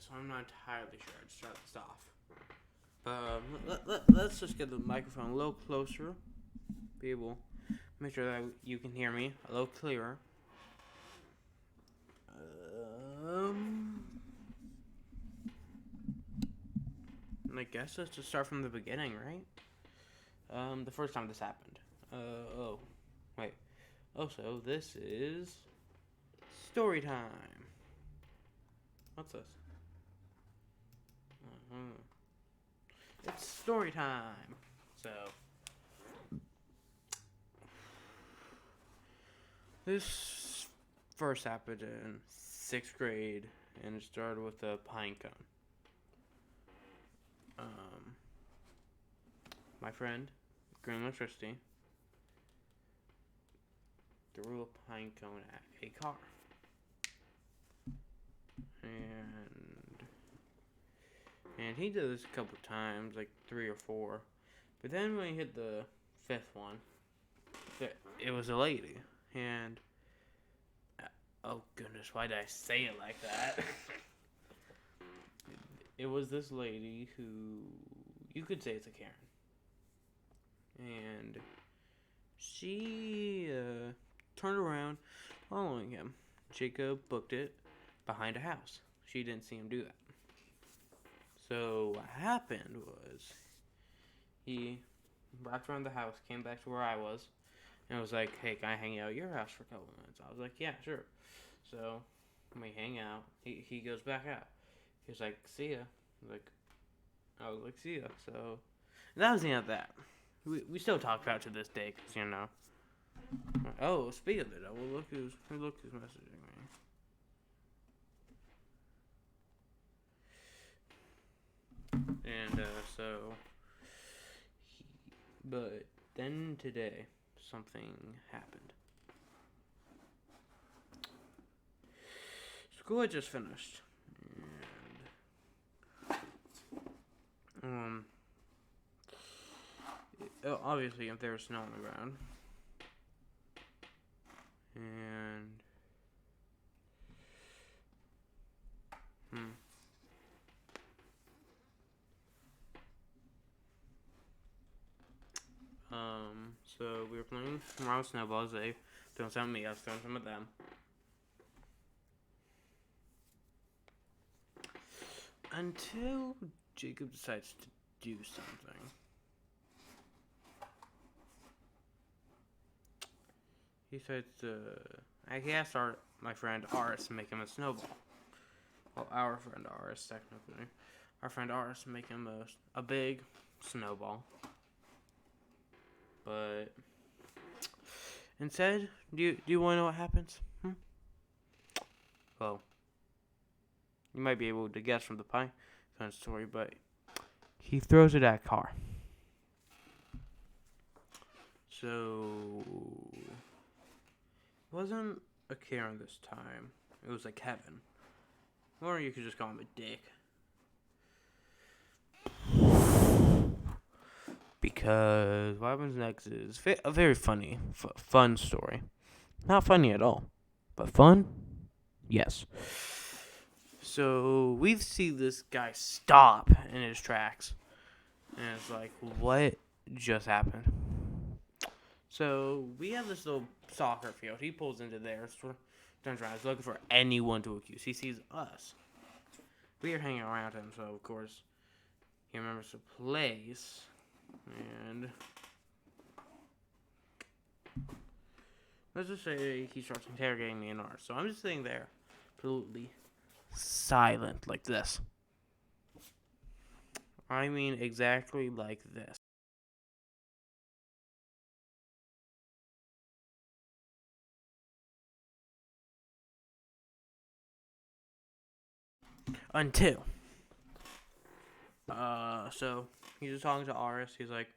so I'm not entirely sure. I just shut this off. But let's just get the microphone a little closer. People, make sure that you can hear me a little clearer. I guess let's just start from the beginning, right? The first time this happened. Wait. So this is story time. What's this? It's story time. So this first happened in 6th grade, and it started with a Pinecone. My friend, green electricity, threw a Pinecone at a car. And he did this a couple times, like 3 or 4. But then when he hit the 5th one, it was a lady. And, oh goodness, why did I say it like that? It was this lady who, you could say it's a Karen. And she turned around following him. Jacob booked it behind a house. She didn't see him do that. So what happened was he wrapped around the house, came back to where I was, and was like, hey, can I hang out at your house for a couple of minutes? I was like, yeah, sure. So we hang out. He goes back out. He was like, see ya. I was like, see ya. So that was the end of that. We still talk about it to this day, because, you know. Oh, speaking of it, look who's messaging me. And, but then today, something happened. School had just finished. And, obviously, if there was snow on the ground. So we were playing around snowballs. They throwing some at me, I was throwing some at them. Until Jacob decides to do something. He decides to... He asked my friend Aris to make him a snowball. Well, our friend Aris, technically. Our friend Aris to make him a big snowball. But instead, do you want to know what happens? Well, you might be able to guess from the Pinecone story, but he throws it at a car. So it wasn't a Karen this time. It was a Kevin. Or you could just call him a dick. Because what happens next is a very funny, fun story. Not funny at all, but fun? Yes. So we see this guy stop in his tracks. And it's like, what just happened? So we have this little soccer field. He pulls into there, turns around, he's looking for anyone to accuse. He sees us. We are hanging around him, so of course he remembers the place. And let's just say he starts interrogating me and ours. So I'm just sitting there, absolutely silent, like this. I mean, exactly like this. Until, so he's just talking to Aris. He's like,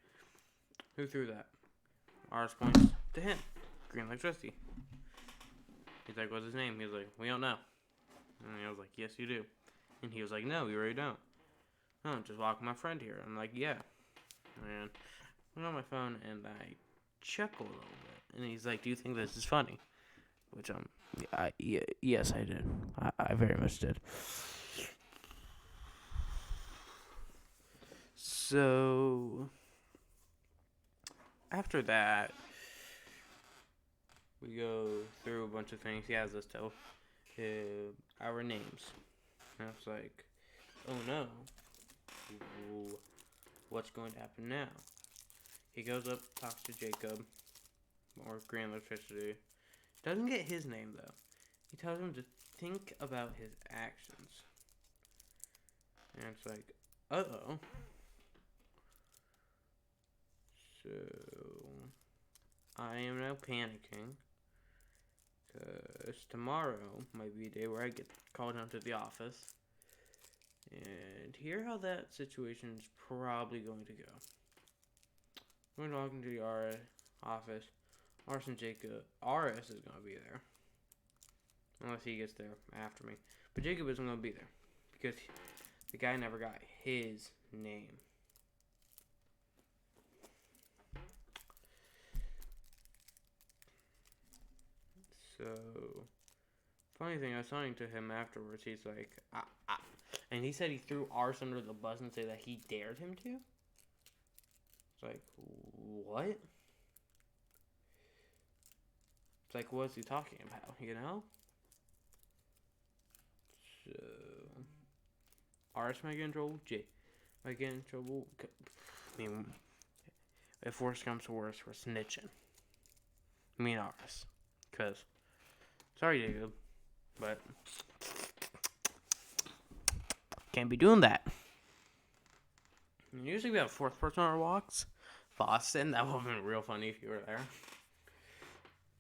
who threw that? Aris points to him. Green electricity. He's like, what's his name? He's like, we don't know. And I was like, yes, you do. And he was like, no, we really don't. Oh, I'm just walking my friend here. I'm like, yeah. And I went on my phone and I chuckled a little bit. And he's like, do you think this is funny? Which, yes, I did. I very much did. So after that, we go through a bunch of things. He has us tell our names. And I was like, oh no, what's going to happen now? He goes up, talks to Jacob, or Grand Electricity. Doesn't get his name though. He tells him to think about his actions. And it's like, uh-oh. So, I am now panicking. Because tomorrow might be a day where I get called down to the office. And hear how that situation is probably going to go. I'm going to walk into the office. RS and Jacob. RS is going to be there. Unless he gets there after me. But Jacob isn't going to be there. Because the guy never got his name. So, funny thing, I was talking to him afterwards. He's like, and he said he threw Ars under the bus and said that he dared him to. It's like, what? It's like, what's he talking about? You know? So, Ars might get in trouble. J might get in trouble. I mean, if worse comes to worse, we're snitching. I mean, Ars, because. Sorry, Jacob, but can't be doing that. Usually we have a fourth person on our walks. Boston, that would have been real funny if you were there.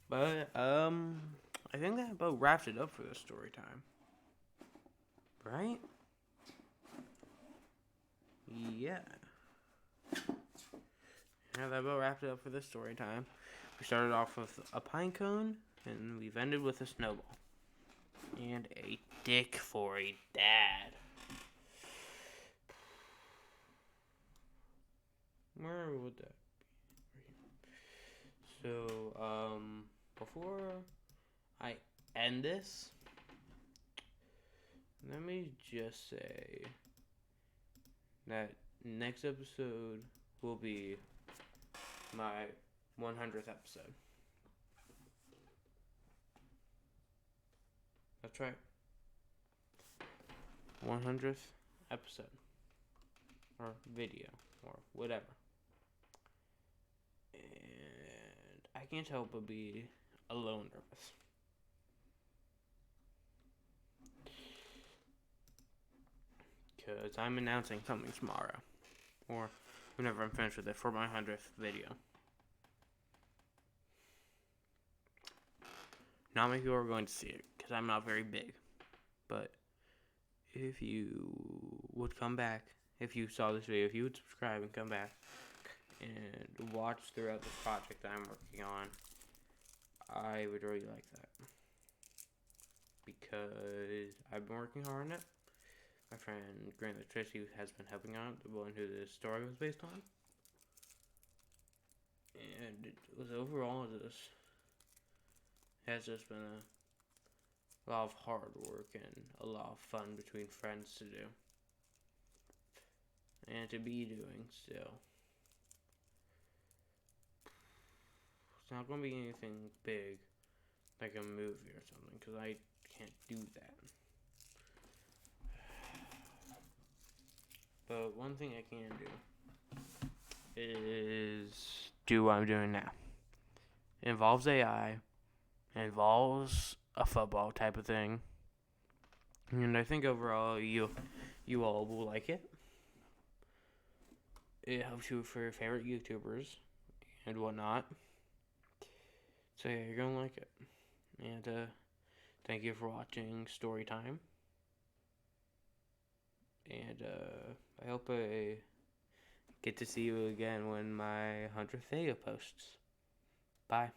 But, I think that about wraps it up for this story time. Right? Yeah. Yeah, that about wrapped it up for this story time. We started off with a pine cone. And we've ended with a snowball. And a dick for a dad. Where would that be? So, before I end this, let me just say that next episode will be my 100th episode. That's right. 100th episode. Or video. Or whatever. And I can't help but be a little nervous. Because I'm announcing something tomorrow. Or whenever I'm finished with it for my 100th video. Not many people are going to see it. Because I'm not very big. But if you would come back, if you saw this video, if you would subscribe and come back and watch throughout this project that I'm working on, I would really like that. Because I've been working hard on it. My friend Grand Electricity has been helping out, the one who this story was based on. And it was overall has just been a lot of hard work and a lot of fun between friends to do. And to be doing still. It's not going to be anything big, like a movie or something, because I can't do that. But one thing I can do is do what I'm doing now. It involves AI. It involves a football type of thing. And I think overall you all will like it. It helps you for your favorite YouTubers and whatnot. So yeah, you're gonna like it. And thank you for watching Storytime. And I hope I get to see you again when my 100th video posts. Bye.